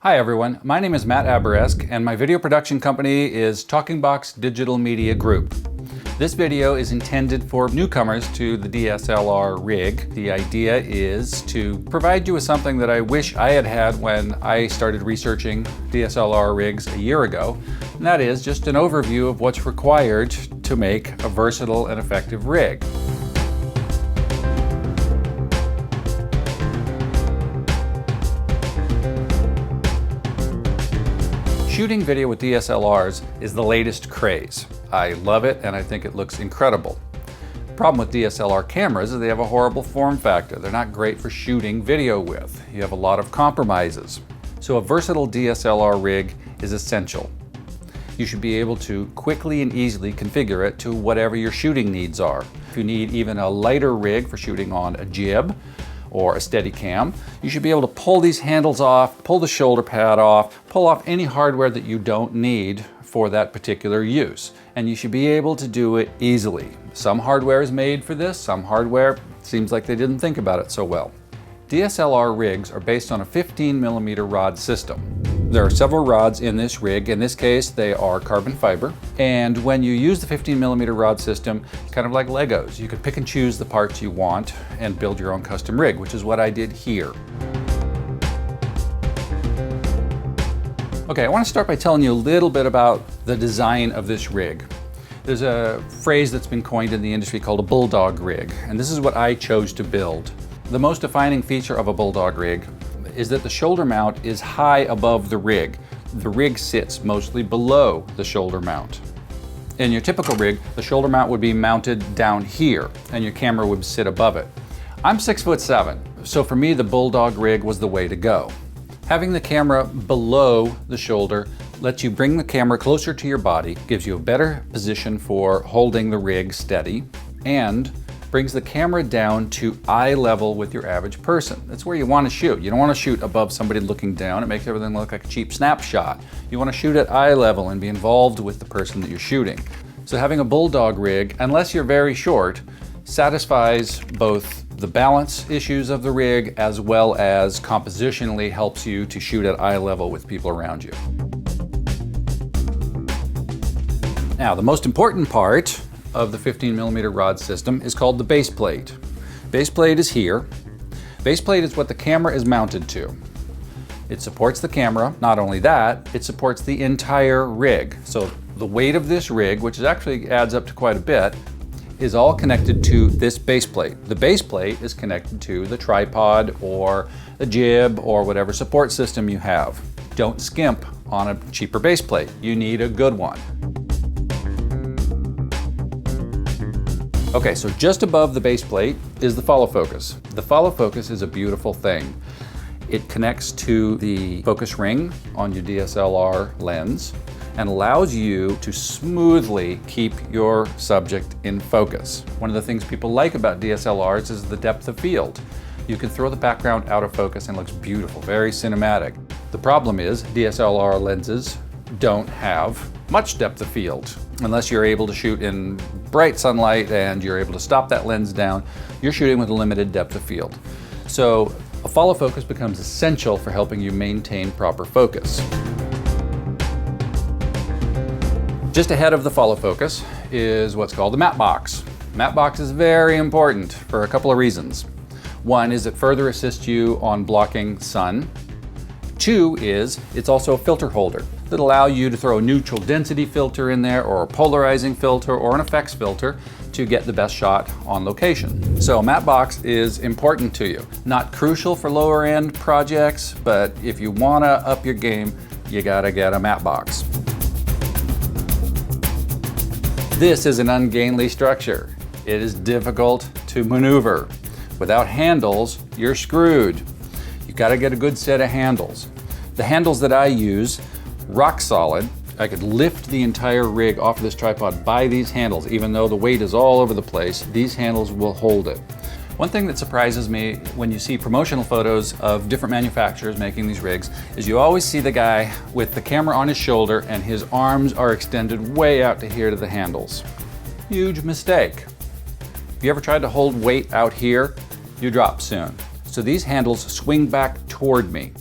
Hi everyone, my name is Matt Aberesk and my video production company is Talkingbox Digital Media Group. This video is intended for newcomers to the DSLR rig. The idea is to provide you with something that I wish I had had when I started researching DSLR rigs a year ago, and that is just an overview of what's required to make a versatile and effective rig. Shooting video with DSLRs is the latest craze. I love it and I think it looks incredible. The problem with DSLR cameras is they have a horrible form factor. They're not great for shooting video with. You have a lot of compromises. So a versatile DSLR rig is essential. You should be able to quickly and easily configure it to whatever your shooting needs are. If you need even a lighter rig for shooting on a jib, or a Steadicam, you should be able to pull these handles off, pull the shoulder pad off, pull off any hardware that you don't need for that particular use. And you should be able to do it easily. Some hardware is made for this, some hardware seems like they didn't think about it so well. DSLR rigs are based on a 15mm rod system. There are several rods in this rig. In this case, they are carbon fiber. And when you use the 15mm rod system, it's kind of like Legos. You can pick and choose the parts you want and build your own custom rig, which is what I did here. Okay, I want to start by telling you a little bit about the design of this rig. There's a phrase that's been coined in the industry called a BullDog rig, and this is what I chose to build. The most defining feature of a BullDog rig is that the shoulder mount is high above the rig. The rig sits mostly below the shoulder mount. In your typical rig, the shoulder mount would be mounted down here and your camera would sit above it. I'm 6'7", so for me the BullDog rig was the way to go. Having the camera below the shoulder lets you bring the camera closer to your body, gives you a better position for holding the rig steady, and brings the camera down to eye level with your average person. That's where you want to shoot. You don't want to shoot above somebody looking down. It makes everything look like a cheap snapshot. You want to shoot at eye level and be involved with the person that you're shooting. So having a BullDog rig, unless you're very short, satisfies both the balance issues of the rig as well as compositionally helps you to shoot at eye level with people around you. Now, the most important part of the 15mm rod system is called the baseplate. Baseplate is here. Baseplate is what the camera is mounted to. It supports the camera. Not only that, it supports the entire rig. So the weight of this rig, which actually adds up to quite a bit, is all connected to this baseplate. The baseplate is connected to the tripod or the jib or whatever support system you have. Don't skimp on a cheaper baseplate. You need a good one. Okay, so just above the base plate is the follow focus. The follow focus is a beautiful thing. It connects to the focus ring on your DSLR lens and allows you to smoothly keep your subject in focus. One of the things people like about DSLRs is the depth of field. You can throw the background out of focus and it looks beautiful, very cinematic. The problem is DSLR lenses don't have much depth of field. Unless you're able to shoot in bright sunlight and you're able to stop that lens down, you're shooting with a limited depth of field. So a follow focus becomes essential for helping you maintain proper focus. Just ahead of the follow focus is what's called the matte box. Matte box is very important for a couple of reasons. One is it further assists you on blocking sun. Two is it's also a filter holder that allow you to throw a neutral density filter in there or a polarizing filter or an effects filter to get the best shot on location. So a matte box is important to you. Not crucial for lower end projects, but if you want to up your game, you gotta get a matte box. This is an ungainly structure. It is difficult to maneuver. Without handles, you're screwed. You gotta get a good set of handles. The handles that I use, rock solid. I could lift the entire rig off of this tripod by these handles. Even though the weight is all over the place, these handles will hold it. One thing that surprises me when you see promotional photos of different manufacturers making these rigs is you always see the guy with the camera on his shoulder and his arms are extended way out to here to the handles. Huge mistake. If you ever tried to hold weight out here, you drop soon. So these handles swing back toward me.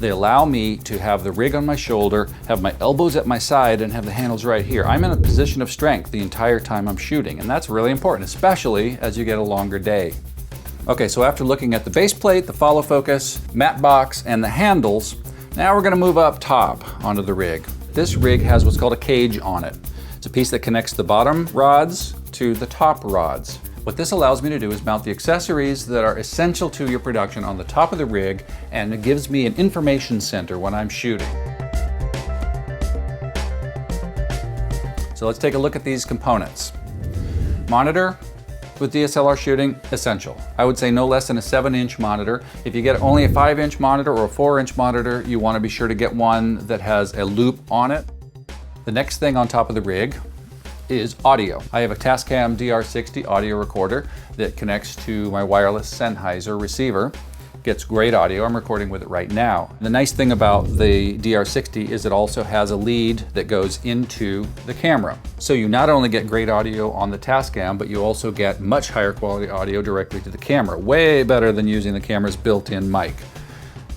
They allow me to have the rig on my shoulder, have my elbows at my side, and have the handles right here. I'm in a position of strength the entire time I'm shooting, and that's really important, especially as you get a longer day. Okay, so after looking at the base plate, the follow focus, matte box, and the handles, now we're gonna move up top onto the rig. This rig has what's called a cage on it. It's a piece that connects the bottom rods to the top rods. What this allows me to do is mount the accessories that are essential to your production on the top of the rig, and it gives me an information center when I'm shooting. So let's take a look at these components. Monitor with DSLR shooting, essential. I would say no less than a 7-inch monitor. If you get only a 5-inch monitor or a 4-inch monitor, you want to be sure to get one that has a loop on it. The next thing on top of the rig is audio. I have a Tascam DR60 audio recorder that connects to my wireless Sennheiser receiver. Gets great audio. I'm recording with it right now. The nice thing about the DR60 is it also has a lead that goes into the camera. So you not only get great audio on the Tascam, but you also get much higher quality audio directly to the camera. Way better than using the camera's built-in mic.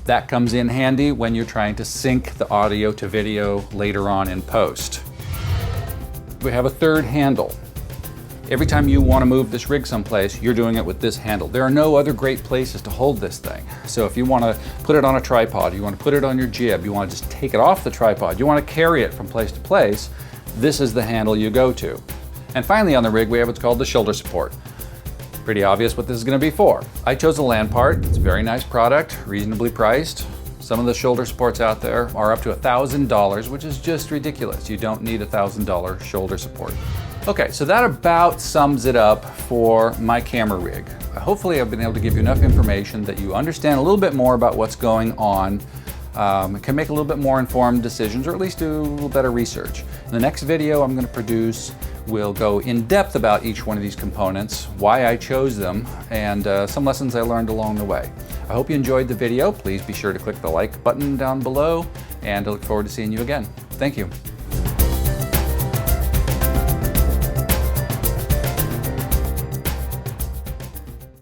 That comes in handy when you're trying to sync the audio to video later on in post. We have a third handle. Every time you want to move this rig someplace, you're doing it with this handle. There are no other great places to hold this thing. So if you want to put it on a tripod, you want to put it on your jib, you want to just take it off the tripod, you want to carry it from place to place, this is the handle you go to. And finally on the rig, we have what's called the shoulder support. Pretty obvious what this is going to be for. I chose a land part. It's a very nice product, reasonably priced. Some of the shoulder supports out there are up to $1,000, which is just ridiculous. You don't need a $1,000 shoulder support. Okay, so that about sums it up for my camera rig. Hopefully I've been able to give you enough information that you understand a little bit more about what's going on, can make a little bit more informed decisions, or at least do a little better research. In the next video I'm going to produce, we'll go in depth about each one of these components, why I chose them, and some lessons I learned along the way. I hope you enjoyed the video. Please be sure to click the like button down below, and I look forward to seeing you again. Thank you.